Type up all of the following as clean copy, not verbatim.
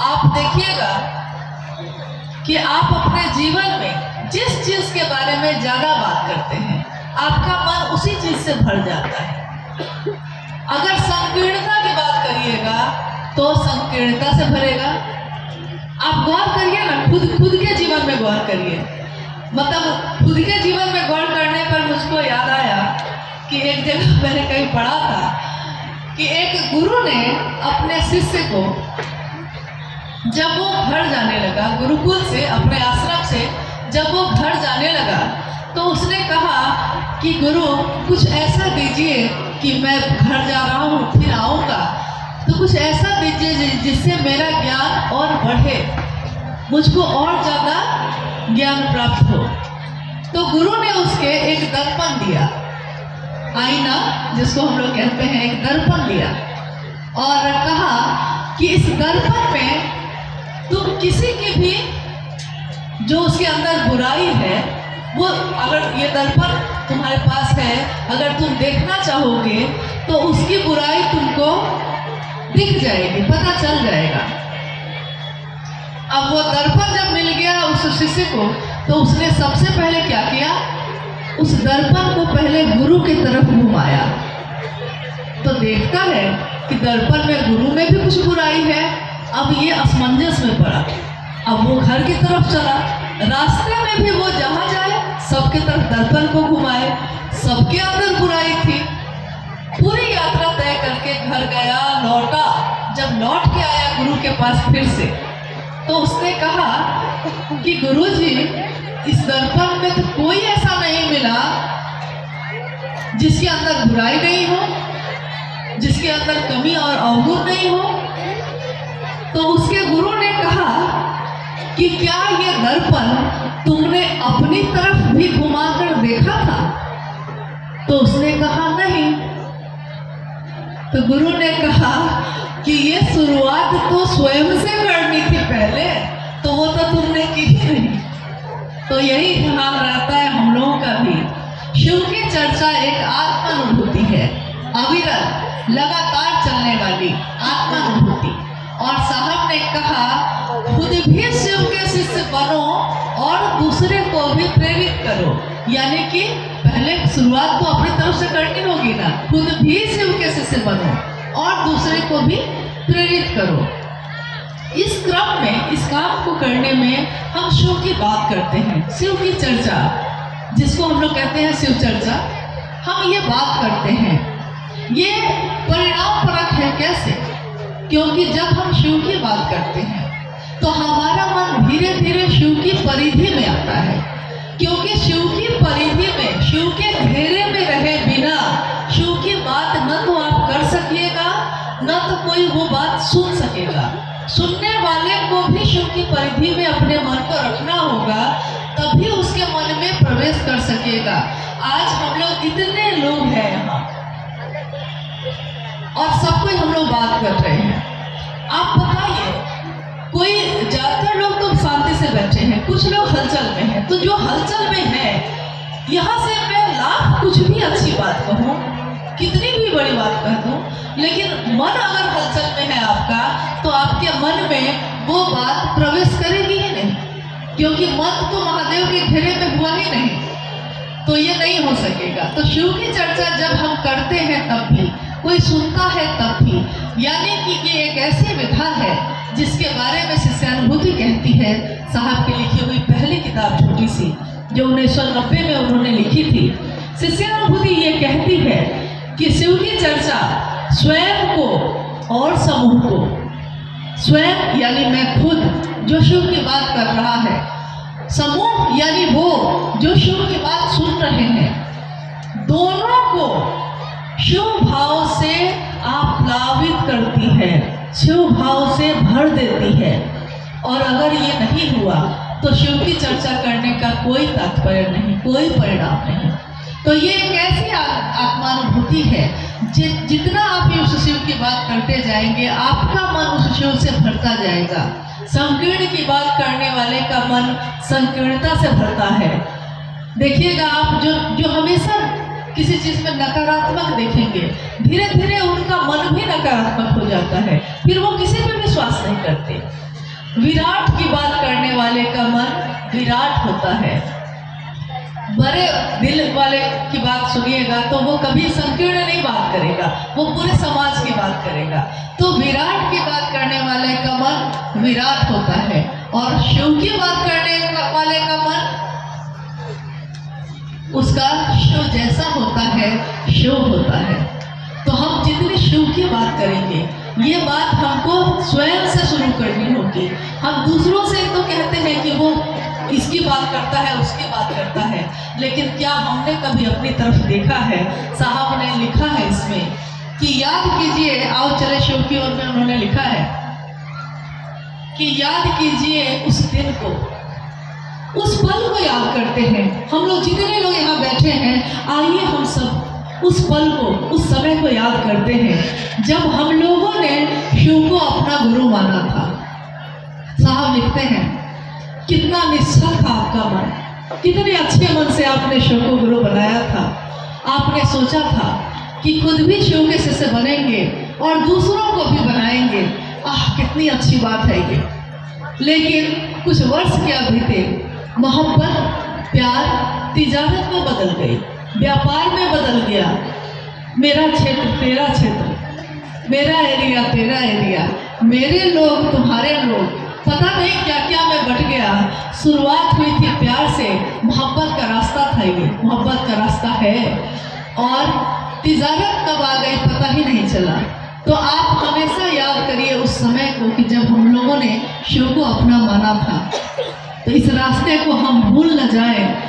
आप देखिएगा कि आप अपने जीवन में जिस चीज के बारे में ज्यादा बात करते हैं आपका मन उसी चीज से भर जाता है। अगर संकीर्णता की बात करिएगा तो संकीर्णता से भरेगा। आप गौर करिए ना, खुद के जीवन में गौर करिए। मतलब खुद के जीवन में गौर करने पर मुझको याद आया कि एक जगह मैंने कहीं पढ़ा था कि एक गुरु ने अपने शिष्य को, जब वो घर जाने लगा गुरुकुल से, अपने आश्रम से जब वो घर जाने लगा तो उसने कहा कि गुरु कुछ ऐसा दीजिए कि मैं घर जा रहा हूँ, फिर आऊँगा, तो कुछ ऐसा दीजिए जिससे मेरा ज्ञान और बढ़े, मुझको और ज़्यादा ज्ञान प्राप्त हो। तो गुरु ने उसके एक दर्पण दिया, आईना जिसको हम लोग कहते हैं, एक दर्पण दिया और कहा कि इस दर्पण में तुम किसी की भी जो उसके अंदर बुराई है, वो अगर ये दर्पण तुम्हारे पास है, अगर तुम देखना चाहोगे तो उसकी बुराई तुमको दिख जाएगी, पता चल जाएगा। अब वो दर्पण जब मिल गया उस शिष्य को तो उसने सबसे पहले क्या किया, उस दर्पण को पहले गुरु की तरफ घुमाया तो देखता है कि दर्पण में गुरु में भी कुछ बुराई है। अब ये असमंजस में पड़ा। अब वो घर की तरफ चला, रास्ते में भी वो जहाँ जाए सबके तरफ दर्पण को घुमाए, सबके अंदर बुराई थी। पूरी यात्रा तय करके घर गया, लौटा। जब लौट के आया गुरु के पास फिर से, तो उसने कहा कि गुरुजी, इस दर्पण में तो कोई ऐसा नहीं मिला जिसके अंदर बुराई नहीं हो, जिसके अंदर कमी और अवगुण नहीं हो। तो उसके गुरु ने कहा कि क्या ये दर्पण तुमने अपनी तरफ भी घुमाकर देखा था? तो उसने कहा नहीं। तो गुरु ने कहा कि ये शुरुआत तो स्वयं से करनी थी पहले, तो वो तो तुमने की ही नहीं। तो यही हाल रहता है हम लोगों का भी। शिव की चर्चा एक आत्मानुभूति है, अविरत लगातार चलने वाली आत्मानुभूति। और साहब ने कहा खुद भी शिव के शिष्य बनो और दूसरे को भी प्रेरित करो। यानी कि पहले शुरुआत तो अपनी तरफ से करनी होगी ना, खुद भी शिव के शिष्य बनो और दूसरे को भी प्रेरित करो। इस क्रम में, इस काम को करने में हम शिव की बात करते हैं, शिव की चर्चा जिसको हम लोग कहते हैं शिव चर्चा, हम ये बात करते हैं। ये परिणाम परक है। कैसे? क्योंकि जब हम शिव की बात करते हैं तो हमारा मन धीरे धीरे शिव की परिधि में आता है। क्योंकि शिव की परिधि में, शिव के घेरे में रहे बिना शिव की बात न तो आप कर सकिएगा, न तो कोई वो बात सुन सकेगा। सुनने वाले को भी शिव की परिधि में अपने मन को रखना होगा, तभी उसके मन में प्रवेश कर सकेगा। आज हम लोग इतने लोग हैं यहाँ और सब कोई हम लोग बात कर रहे हैं। आप बताइए, कोई ज्यादातर लोग तो शांति से बैठे हैं, कुछ लोग हलचल में हैं। तो जो हलचल में है, यहाँ से मैं लाख कुछ भी अच्छी बात कहूँ, कितनी भी बड़ी बात कह दूँ, लेकिन मन अगर हलचल में है आपका, तो आपके मन में वो बात प्रवेश करेगी ही नहीं। क्योंकि मन तो महादेव के घेरे में हुआ ही नहीं, तो ये नहीं हो सकेगा। तो शिव की चर्चा जब हम करते हैं तब भी, कोई सुनता है तब भी, यानी कि ये एक ऐसी विधा है जिसके बारे में शिष्यानुभूति कहती है। साहब की लिखी हुई पहली किताब छोटी सी जो 1990 में उन्होंने लिखी थी, शिष्यानुभूति ये कहती है कि शिव की चर्चा स्वयं को और समूह को, स्वयं यानी मैं खुद जो शिव की बात कर रहा है, समूह यानी वो जो शिव की बात सुन रहे हैं, दोनों को शिव भाव से आप्लावित करती है, शिव भाव से भर देती है। और अगर ये नहीं हुआ तो शिव की चर्चा करने का कोई तात्पर्य नहीं, कोई परिणाम नहीं। तो ये एक ऐसी आत्मानुभूति है, जितना आप उस शिव की बात करते जाएंगे, आपका मन उस शिव से भरता जाएगा। संकीर्ण की बात करने वाले का मन संकीर्णता से भरता है। देखिएगा आप, जो हमेशा किसी चीज में नकारात्मक देखेंगे, धीरे धीरे उनका मन भी नकारात्मक हो जाता है, फिर वो किसी पे विश्वास नहीं करते। विराट की बात करने वाले का मन विराट होता है। बड़े दिल वाले की बात सुनिएगा तो वो कभी संकीर्ण नहीं बात करेगा, वो पूरे समाज की बात करेगा। तो विराट की बात करने वाले का मन विराट होता है, और शिव की बात करने वाले का मन उसका शिव जैसा होता है, शिव होता है। तो हम जितने शिव की बात करेंगे, ये बात हमको स्वयं से शुरू करनी होगी। हम दूसरों से तो कहते हैं कि वो इसकी बात करता है, उसकी बात करता है, लेकिन क्या हमने कभी अपनी तरफ देखा है? साहब ने लिखा है इसमें कि याद कीजिए, आओ चले शिव की ओर में, उन्होंने लिखा है कि याद कीजिए उस दिन को, उस पल को याद करते हैं। हम लोग जितने लोग यहाँ बैठे हैं, आइए हम सब उस पल को, उस समय को याद करते हैं जब हम लोगों ने शिव को अपना गुरु माना था। साहब लिखते हैं, कितना निश्चल था आपका मन, कितने अच्छे मन से आपने शिव को गुरु बनाया था। आपने सोचा था कि खुद भी शिव के शिष्य बनेंगे और दूसरों को भी बनाएंगे। आह, कितनी अच्छी बात है ये। लेकिन कुछ वर्ष क्या बीते, मोहब्बत, प्यार तिजारत में बदल गई, व्यापार में बदल गया। मेरा क्षेत्र तेरा क्षेत्र, मेरा एरिया तेरा एरिया, मेरे लोग तुम्हारे लोग, पता नहीं क्या क्या में बट गया। शुरुआत हुई थी प्यार से, मोहब्बत का रास्ता था ये, मोहब्बत का रास्ता है, और तिजारत कब आ गई पता ही नहीं चला। तो आप हमेशा याद करिए उस समय को कि जब हम लोगों ने शिव को अपना माना था। तो इस रास्ते को हम भूल न जाएं।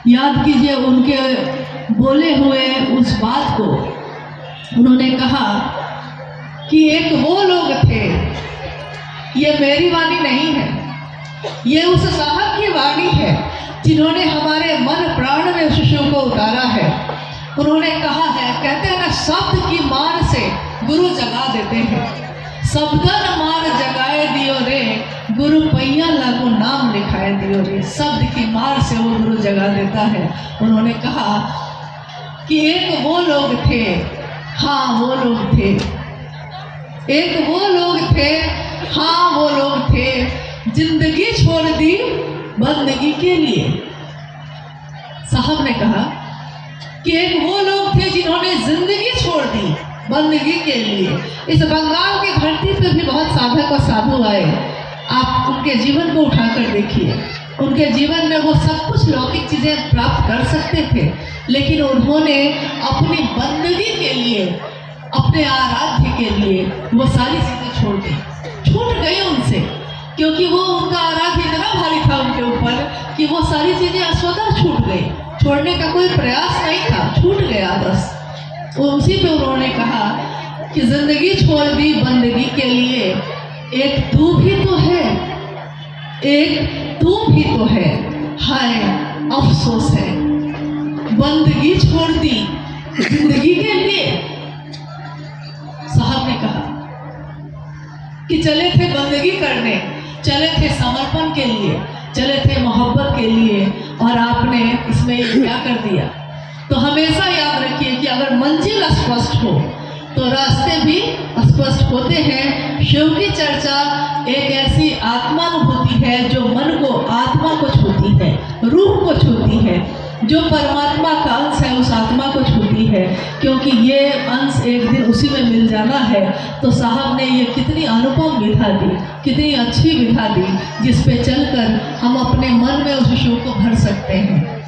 याद कीजिए उनके बोले हुए उस बात को। उन्होंने कहा कि एक वो लोग थे, ये मेरी वाणी नहीं है, ये उस साहब की वाणी है जिन्होंने हमारे मन प्राण में उस शिव को उतारा है। उन्होंने कहा है, कहते हैं ना, शब्द की मार से गुरु जगा देते हैं। शब्दन मार जगाए दियो रे, गुरु पैया लागू नाम लिखाए दियो रे। शब्द की मार से वो गुरु जगा देता है। उन्होंने कहा कि एक वो लोग थे, हाँ वो लोग थे, एक वो लोग थे, हाँ वो लोग थे, जिंदगी छोड़ दी बंदगी के लिए। साहब ने कहा कि एक वो लोग थे जिन्होंने जिंदगी छोड़ दी बंदगी के लिए। इस बंगाल की धरती पर भी बहुत साधक और साधु आए। आप उनके जीवन को उठाकर देखिए, उनके जीवन में वो सब कुछ लौकिक चीज़ें प्राप्त कर सकते थे, लेकिन उन्होंने अपनी बंदगी के लिए, अपने आराध्य के लिए वो सारी चीज़ें छोड़ दी, छूट गई उनसे, क्योंकि वो उनका आराध्य इतना भारी था उनके ऊपर कि वो सारी चीज़ें स्वतः छूट गई। छोड़ने का कोई प्रयास नहीं था, छूट गया बस। वो उसी पे उन्होंने कहा कि जिंदगी छोड़ दी बंदगी के लिए, एक तू भी तो है, एक तू भी तो है, हाय अफसोस है, बंदगी छोड़ दी जिंदगी के लिए। साहब ने कहा कि चले थे बंदगी करने, चले थे समर्पण के लिए, चले थे मोहब्बत के लिए, और आपने इसमें क्या कर दिया। तो हमेशा याद रखिए कि अगर मंजिल स्पष्ट हो तो रास्ते भी स्पष्ट होते हैं। शिव की चर्चा एक ऐसी आत्मानुभूति है जो मन को, आत्मा को छूती है, रूह को छूती है, जो परमात्मा का अंश है उस आत्मा को छूती है, क्योंकि ये अंश एक दिन उसी में मिल जाना है। तो साहब ने ये कितनी अनुपम विधा दी, कितनी अच्छी विधा दी, जिस पे चलकर हम अपने मन में उस शिव को भर सकते हैं।